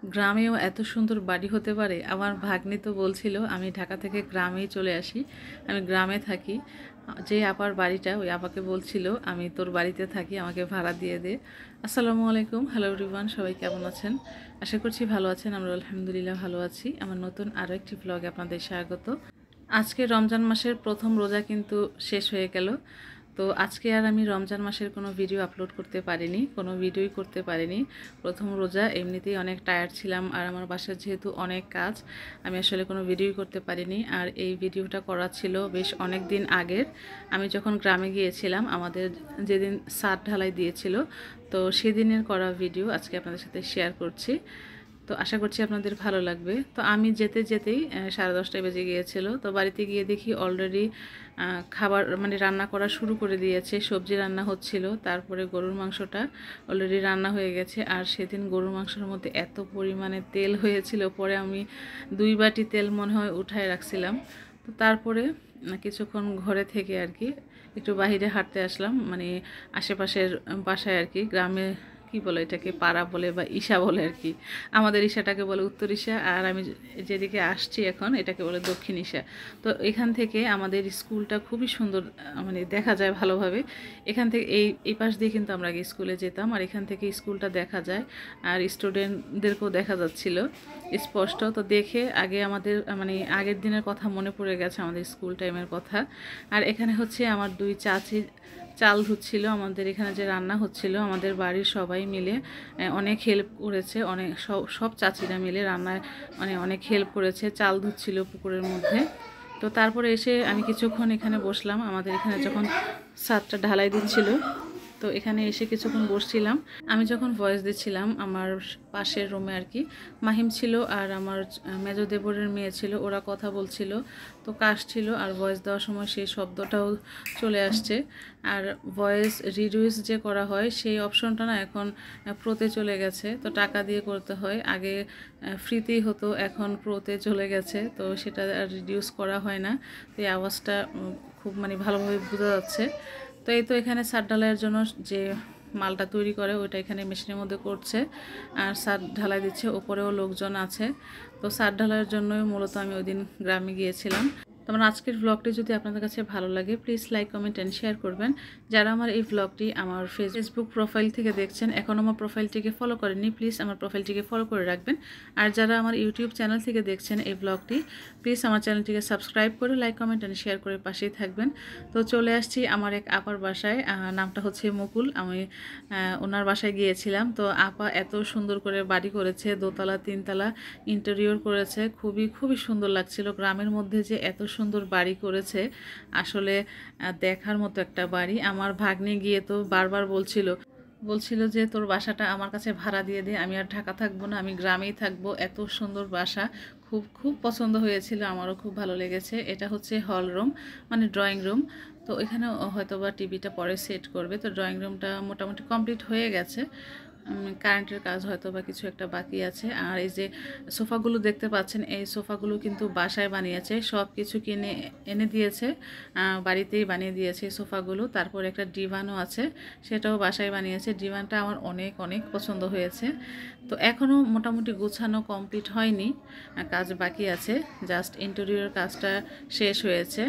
গ্রামেও এত সুন্দর বাড়ি হতে পারে। আমার ভাগ্নি তো বলছিল আমি ঢাকা থেকে গ্রামেই চলে আসি, আমি গ্রামে থাকি। যে আপার বাড়িটা, ওই আপাকে বলছিল আমি তোর বাড়িতে থাকি, আমাকে ভাড়া দিয়ে দে। আসসালামু আলাইকুম, হ্যালো এভরিওয়ান, সবাই কেমন আছেন? আশা করছি ভালো আছেন। আমরা আলহামদুলিল্লাহ ভালো আছি। আমার নতুন আরও একটি ব্লগে আপনাদের স্বাগত। আজকে রমজান মাসের প্রথম রোজা কিন্তু শেষ হয়ে গেল। তো আজকে আর আমি রমজান মাসের কোনো ভিডিও আপলোড করতে পারিনি, কোনো ভিডিওই করতে পারিনি। প্রথম রোজা, এমনিতেই অনেক টায়ার্ড ছিলাম, আর আমার বাসার যেহেতু অনেক কাজ, আমি আসলে কোনো ভিডিওই করতে পারিনি। আর এই ভিডিওটা করা ছিল বেশ অনেক দিন আগের, আমি যখন গ্রামে গিয়েছিলাম, আমাদের যেদিন ছাদ ঢালাই দিয়েছিল, তো সেদিনের করা ভিডিও আজকে আপনাদের সাথে শেয়ার করছি। তো আশা করছি আপনাদের ভালো লাগবে। তো আমি যেতে যেতেই 10:30 বেজে গিয়েছিল। তো বাড়িতে গিয়ে দেখি অলরেডি খাবার মানে রান্না করা শুরু করে দিয়েছে, সবজি রান্না হচ্ছিল, তারপরে গরুর মাংসটা অলরেডি রান্না হয়ে গেছে। আর সেদিন গরুর মাংসের মধ্যে এত পরিমাণে তেল হয়েছিল, পরে আমি 2 বাটি তেল মনে হয় উঠায় রাখছিলাম। তো তারপরে কিছুক্ষণ ঘরে থেকে আর কি একটু বাইরে হাঁটতে আসলাম, মানে আশেপাশের বাসায় আর কি। গ্রামে কি বলে এটাকে, পাড়া বলে বা ইসা বলে আর কি। আমাদের ইসাটাকে বলে উত্তর ইসা, আর আমি যেদিকে আসছি এখন এটাকে বলে দক্ষিণ ইসা। তো এখান থেকে আমাদের স্কুলটা খুবই সুন্দর, মানে দেখা যায় ভালোভাবে। এখান থেকে এই পাশ দিয়ে কিন্তু আমরা আগে স্কুলে যেতাম, আর এখান থেকে স্কুলটা দেখা যায়, আর স্টুডেন্টদেরকেও দেখা যাচ্ছিল স্পষ্ট। তো দেখে আগে আমাদের মানে আগের দিনের কথা মনে পড়ে গেছে, আমাদের স্কুল টাইমের কথা। আর এখানে হচ্ছে আমার 2 চাচি চাল ধুচ্ছিল। আমাদের এখানে যে রান্না হচ্ছিল, আমাদের বাড়ির সবাই মিলে অনেক হেল্প করেছে, অনেক সব চাচিরা মিলে রান্নায় মানে অনেক হেল্প করেছে, চাল ধুচ্ছিল পুকুরের মধ্যে। তো তারপরে এসে আমি কিছুক্ষণ এখানে বসলাম, আমাদের এখানে যখন ছাদটা ঢালাই দিচ্ছিল, তো এখানে এসে কিছুক্ষণ বসছিলাম। আমি যখন ভয়েস দিচ্ছিলাম, আমার পাশের রুমে আর কি মাহিম ছিল, আর আমার মেজো দেবরের মেয়ে ছিল, ওরা কথা বলছিল, তো কাশছিল, আর ভয়েস দেওয়ার সময় সেই শব্দটাও চলে আসছে। আর ভয়েস রিডিউস যে করা হয়, সেই অপশনটা না এখন প্রোতে চলে গেছে, তো টাকা দিয়ে করতে হয়। আগে ফ্রিতেই হতো, এখন প্রোতে চলে গেছে, তো সেটা আর রিডিউস করা হয় না। তো এই আওয়াজটা খুব মানে ভালোভাবে বোঝা যাচ্ছে। তো এই তো এখানে ছাদ ঢালাইয়ের জন্য যে মালটা তৈরি করে ওইটা এখানে মেশিনের মধ্যে করছে, আর ছাদ ঢালাই দিচ্ছে, ওপরেও লোকজন আছে। তো ছাদ ঢালাইয়ের জন্যই মূলত আমি ওই দিন গ্রামে গিয়েছিলাম। তো আমার আজকের ভ্লগটি যদি আপনাদের কাছে ভালো লাগে, please like, comment and share করবেন। যারা আমার এই ভ্লগটি আমার ফেসবুক প্রোফাইল থেকে দেখছেন, এখন আমার প্রোফাইলটিকে ফলো করেননি, প্লিজ আমার প্রোফাইলটিকে ফলো করে রাখবেন। আর যারা আমার ইউটিউব চ্যানেল থেকে দেখছেন এই ভ্লগটি, প্লিজ আমার চ্যানেলটিকে সাবস্ক্রাইব করে লাইক, কমেন্ট অ্যান্ড শেয়ার করে পাশেই থাকবেন। তো চলে আসছি আমার এক আপার বাসায়, নামটা হচ্ছে মুকুল। আমি ওনার বাসায় গিয়েছিলাম। তো আপা এত সুন্দর করে বাড়ি করেছে, দোতলা 3তলা ইন্টেরিয়র করেছে, খুবই সুন্দর লাগছিল। গ্রামের মধ্যে যে এত সুন্দর বাড়ি করেছে, আসলে দেখার মতো একটা বাড়ি। আমার ভাগ্নে গিয়ে তো বারবার বলছিল যে তোর বাসাটা আমার কাছে ভাড়া দিয়ে দে, আমি আর ঢাকা থাকবো না, আমি গ্রামেই থাকবো। এত সুন্দর বাসা, খুব পছন্দ হয়েছিল, আমারও খুব ভালো লেগেছে। এটা হচ্ছে হল রুম, মানে ড্রয়িং রুম। তো এখানে হয়তো বা টিভিটা পরে সেট করবে। তো ড্রয়িং রুমটা মোটামুটি কমপ্লিট হয়ে গেছে, কারেন্টের কাজ হয়তো বা কিছু একটা বাকি আছে। আর এই যে সোফাগুলো দেখতে পাচ্ছেন, এই সোফাগুলো কিন্তু বাসায় বানিয়েছে, সব কিছু কিনে এনে দিয়েছে, বাড়িতেই বানিয়ে দিয়েছে এই সোফাগুলো। তারপর একটা ডিভানও আছে, সেটাও বাসায় বানিয়েছে। ডিভানটা আমার অনেক পছন্দ হয়েছে। তো এখনও মোটামুটি গোছানো কমপ্লিট হয়নি, কাজ বাকি আছে, জাস্ট ইন্টেরিয়র কাজটা শেষ হয়েছে।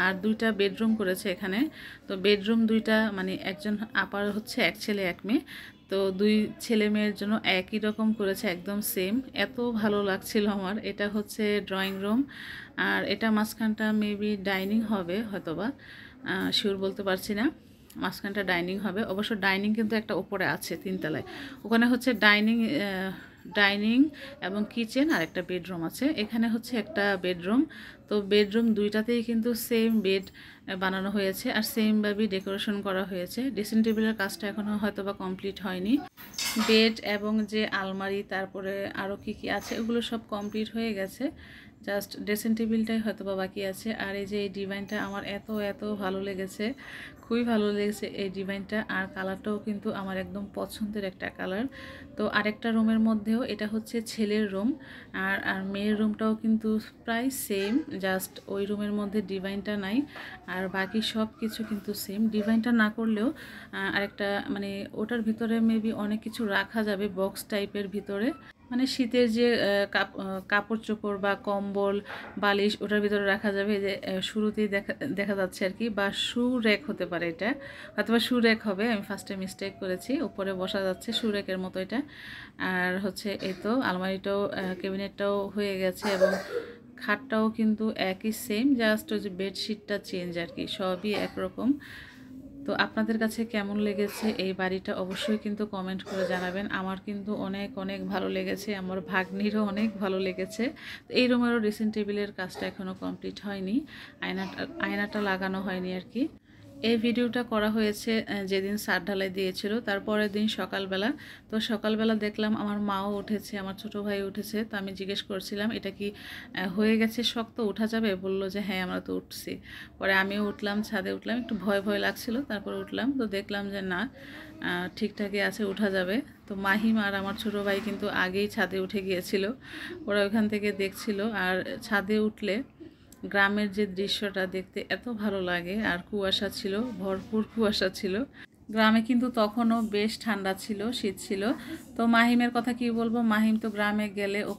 আর 2টা বেডরুম করেছে এখানে। তো বেডরুম 2টা, মানে একজন আপার হচ্ছে এক ছেলে এক মেয়ে, তো 2 ছেলে মেয়ের জন্য একই রকম করেছে, একদম সেম। এত ভালো লাগছিল আমার। এটা হচ্ছে ড্রয়িং রুম, আর এটা মাঝখানটা মেবি ডাইনিং হবে হয়তোবা, শিওর বলতে পারছি না। মাঝখানটা ডাইনিং হবে, অবশ্য ডাইনিং কিন্তু একটা ওপরে আছে 3তলায়। ওখানে হচ্ছে ডাইনিং এবং কিচেন, আর একটা বেডরুম আছে। এখানে হচ্ছে একটা বেডরুম। তো বেডরুম 2টাতেই কিন্তু সেম বেড বানানো হয়েছে, আর সেমভাবেই ডেকোরেশন করা হয়েছে। ড্রেসিং টেবিলের কাজটা এখনও হয়তো বা কমপ্লিট হয়নি। বেড এবং যে আলমারি, তারপরে আরও কি আছে, ওগুলো সব কমপ্লিট হয়ে গেছে, জাস্ট ড্রেসিং টেবিলটাই হয়তো বা বাকি আছে। আর এই যে এই ডিজাইনটা আমার এত ভালো লেগেছে, খুবই ভালো লেগেছে এই ডিজাইনটা। আর কালারটাও কিন্তু আমার একদম পছন্দের একটা কালার। তো আরেকটা রুমের মধ্যেও, এটা হচ্ছে ছেলের রুম, আর মেয়ের রুমটাও কিন্তু প্রায় সেম, জাস্ট ওই রুমের মধ্যে ডিজাইনটা নাই, আর বাকি সব কিছু কিন্তু সেম। ডিজাইনটা না করলেও আরেকটা মানে ওটার ভিতরে মেবি অনেক কিছু রাখা যাবে, বক্স টাইপের ভিতরে। মানে শীতের যে কাপড় চোপড় বা কম্বল বালিশ ওটার ভিতরে রাখা যাবে। এই যে শুরুতেই দেখা যাচ্ছে আর কি, বা শু র্যাক হতে পারে এটা, অথবা শু র্যাক হবে। আমি ফার্স্টে মিস্টেক করেছি, উপরে বসা যাচ্ছে শু র্যাকের মতো এটা। আর হচ্ছে এই তো আলমারিটাও ক্যাবিনেটটাও হয়ে গেছে, এবং খাটটাও কিন্তু একই সেম, জাস্ট ওই যে বেডশিটটা চেঞ্জ আর কি, সবই একরকম। তো আপনাদের কাছে কেমন লেগেছে এই বাড়িটা অবশ্যই কিন্তু কমেন্ট করে জানাবেন। আমার কিন্তু অনেক অনেক ভালো লেগেছে, আমার ভাগ্নিরও অনেক ভালো লেগেছে। তো এই রুমেরও ড্রেসিং টেবিলের কাজটা এখনও কমপ্লিট হয়নি, আয়নাটা লাগানো হয়নি আর কি। এই ভিডিওটা করা হয়েছে যেদিন ছাদ ঢালাই দিয়েছিল তারপরের দিন সকালবেলা। তো সকালবেলা দেখলাম আমার মাও উঠেছে, আমার ছোট ভাই উঠেছে। তো আমি জিজ্ঞেস করছিলাম এটা কি হয়ে গেছে, শক্ত ওঠা যাবে? বললো যে হ্যাঁ আমরা তো উঠছি। পরে আমিও উঠলাম, ছাদে উঠলাম, একটু ভয় ভয় লাগছিল, তারপর উঠলাম। তো দেখলাম যে না, ঠিকঠাকই আছে, উঠা যাবে। তো মাহিম আর আমার ছোট ভাই কিন্তু আগেই ছাদে উঠে গিয়েছিল, ওরা ওইখান থেকে দেখছিল। আর ছাদে উঠলে গ্রামের যে দৃশ্যটা দেখতে এত ভালো লাগে। আর কুয়াশা ছিল, ভরপুর কুয়াশা ছিল। গ্রামে কিন্তু তখনও বেশ ঠান্ডা ছিল, শীত ছিল। তো মাহিমের কথা কি বলবো, মাহিম তো গ্রামে গেলে ও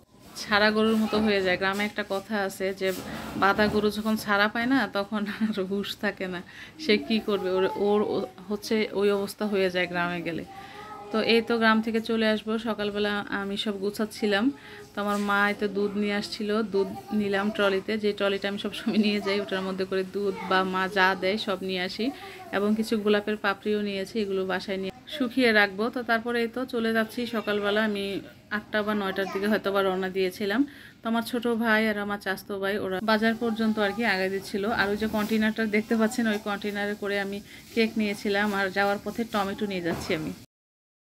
ছাড়া গরুর মতো হয়ে যায়। গ্রামে একটা কথা আছে যে বাঁধা গরু যখন ছাড়া পায় না তখন আর হুঁশ থাকে না, সে কি করবে, ওর ওর হচ্ছে ওই অবস্থা হয়ে যায় গ্রামে গেলে। তো এই তো গ্রাম থেকে চলে আসবো, সকালবেলা আমি সব গুছাচ্ছিলাম। তো আমার মা তো দুধ নিয়ে আসছিল, দুধ নিলাম ট্রলিতে, যে ট্রলিটা আমি সবসময় নিয়ে যাই, ওটার মধ্যে করে দুধ বা মা যা দেয় সব নিয়ে আসি। এবং কিছু গোলাপের পাপড়িও নিয়েছি, এগুলো বাসায় নিয়ে শুকিয়ে রাখবো। তো তারপরে এই তো চলে যাচ্ছি সকালবেলা। আমি 8টা বা 9টার দিকে হয়তো বা রওনা দিয়েছিলাম। তো আমার ছোট ভাই আর আমার চাচতো ভাই ওরা বাজার পর্যন্ত আর কি আগে দিচ্ছিল। আর ওই যে কন্টেনারটা দেখতে পাচ্ছেন, ওই কন্টেনারে করে আমি কেক নিয়েছিলাম, আর যাওয়ার পথে টমেটো নিয়ে যাচ্ছি আমি।